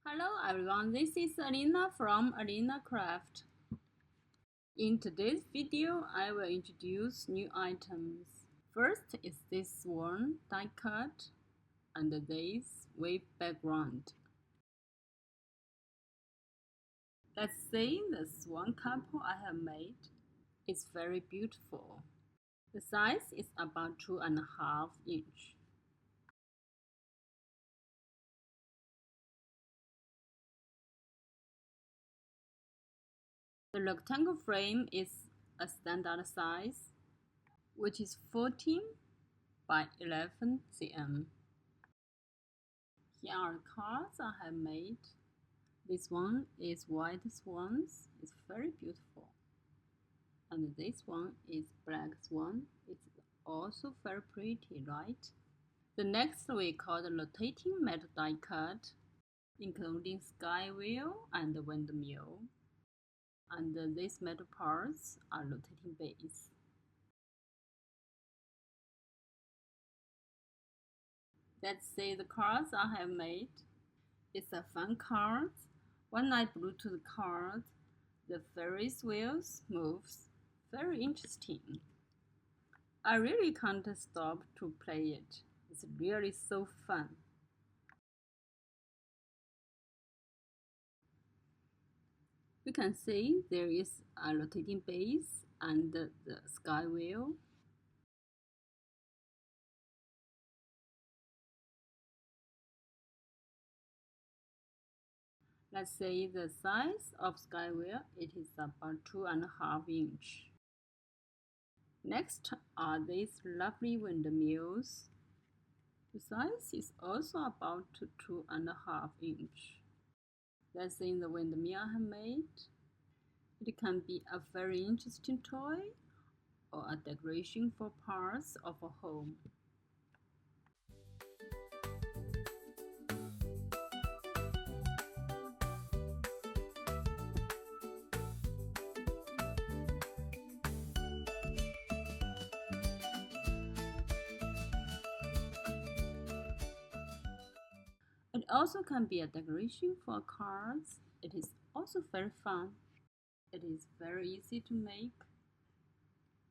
Hello everyone, this is Alina from Alinacutle. In today's video, I will introduce new items. First is this Swan die cut and this wave background. Let's see the Swan couple I have made. It's very beautiful. The size is about 2.5 inches. The rectangle frame is a standard size, which is 14 by 11 cm. Here are the cards I have made. This one is white swans. It's very beautiful. And this one is black swan. It's also very pretty, right? The next we call the rotating metal die cut, including sky wheel and windmill. And these metal parts are rotating base. Let's see the cards I have made. It's a fun card. When I blew to the card, the Ferris wheels moves. Very interesting. I really can't stop to play it. It's really so fun. You can see there is a rotating base and the sky wheel. Let's say the size of sky wheel, it is about 2.5 inches. Next are these lovely windmills. The size is also about 2.5 inches. Let's see the windmill I have made. It can be a very interesting toy or a decoration for parts of a home. It also can be a decoration for cards. It is also very fun. It is very easy to make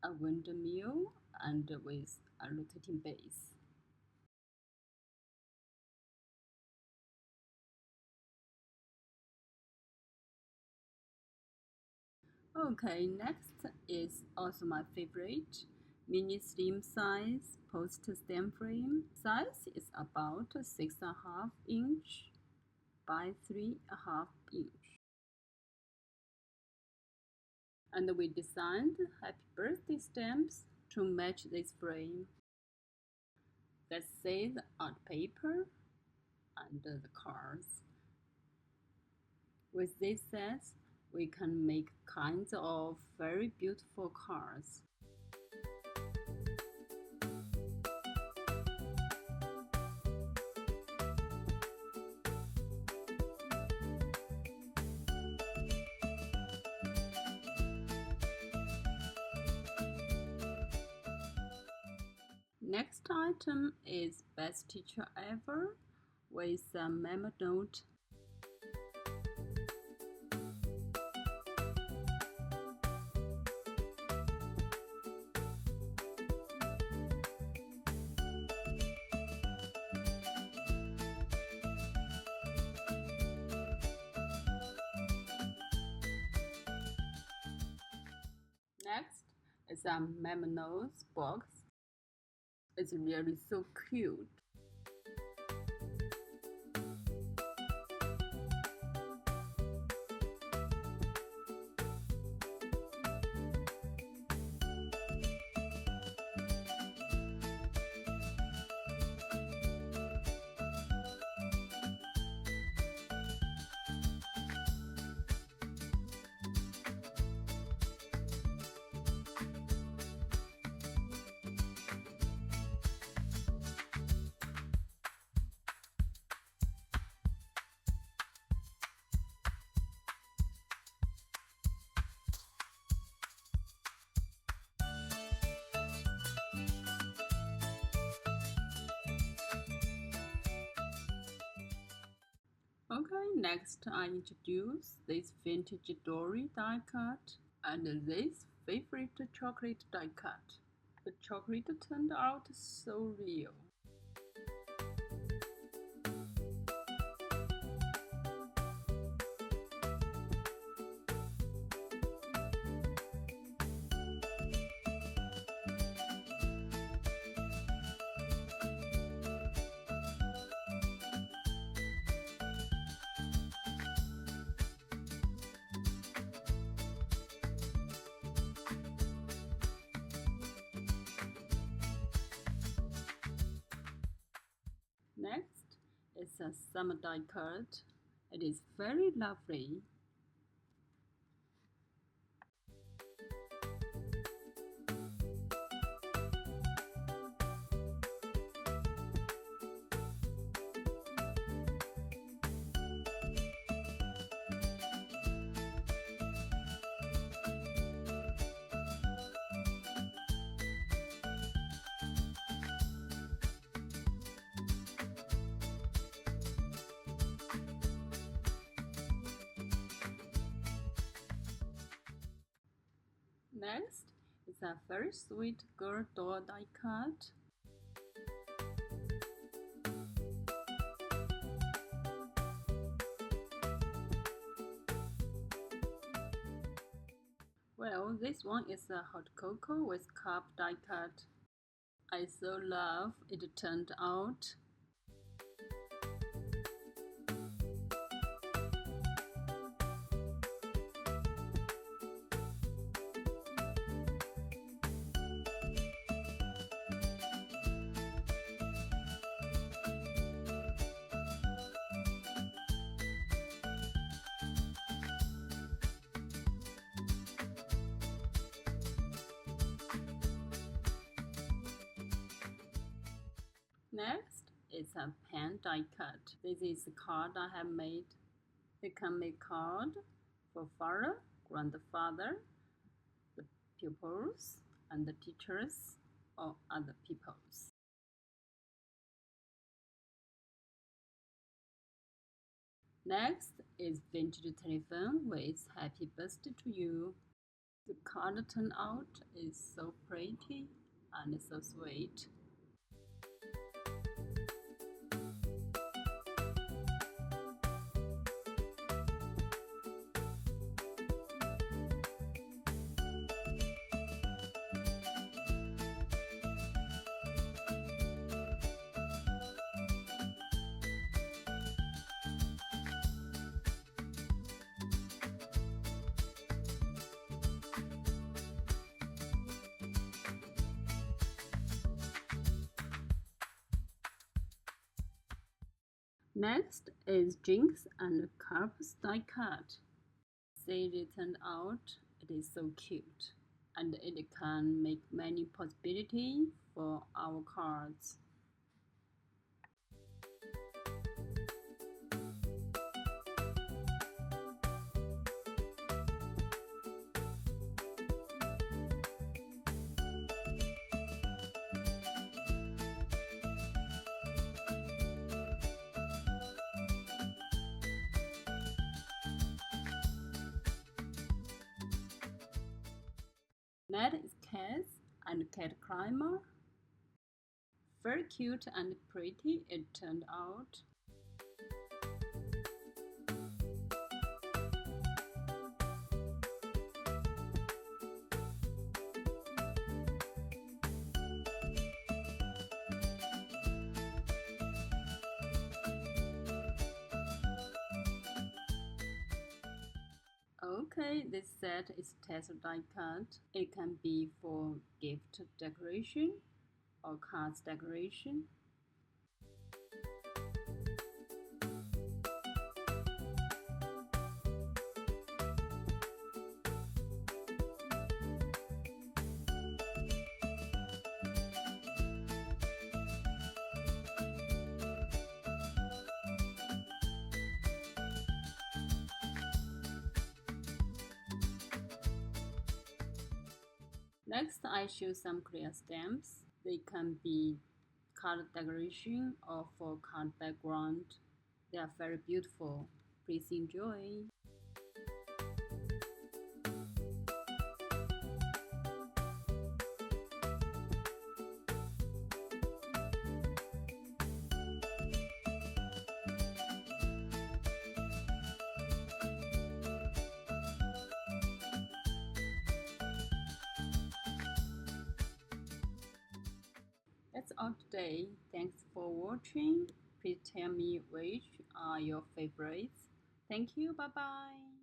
a windmill and with a rotating base. Okay, next is also my favorite, mini slim size post stamp frame. Size is about 6.5 inch by 3.5 inch. And we designed happy birthday stamps to match this frame. Let's see the art paper and the cards. With this set, we can make kinds of very beautiful cards. Next item is Best Teacher Ever with a memo note. Next is a memo notes box. It's really so cute. Okay, next I introduce this vintage dory die cut and this favorite chocolate die cut. The chocolate turned out so real. Next is a summer die cut. It is very lovely. Next is a very sweet girl doll die cut. Well, this one is a hot cocoa with cup die cut. I so love it turned out. Next is a pen die cut. This is the card I have made. You can make card for father, grandfather, the pupils, and the teachers or other peoples. Next is vintage telephone with happy birthday to you. The card turned out is so pretty and so sweet. Next is Jinx and Carp's die cut. See it turned out, it is so cute and it can make many possibilities for our cards. Next is Cats and Cat Climber. Very cute and pretty it turned out. Okay, this set is test die cut. It can be for gift decoration or cards decoration. Next, I choose some clear stamps. They can be card decoration or for card background. They are very beautiful. Please enjoy. That's all today. Thanks for watching. Please tell me which are your favorites. Thank you. Bye bye.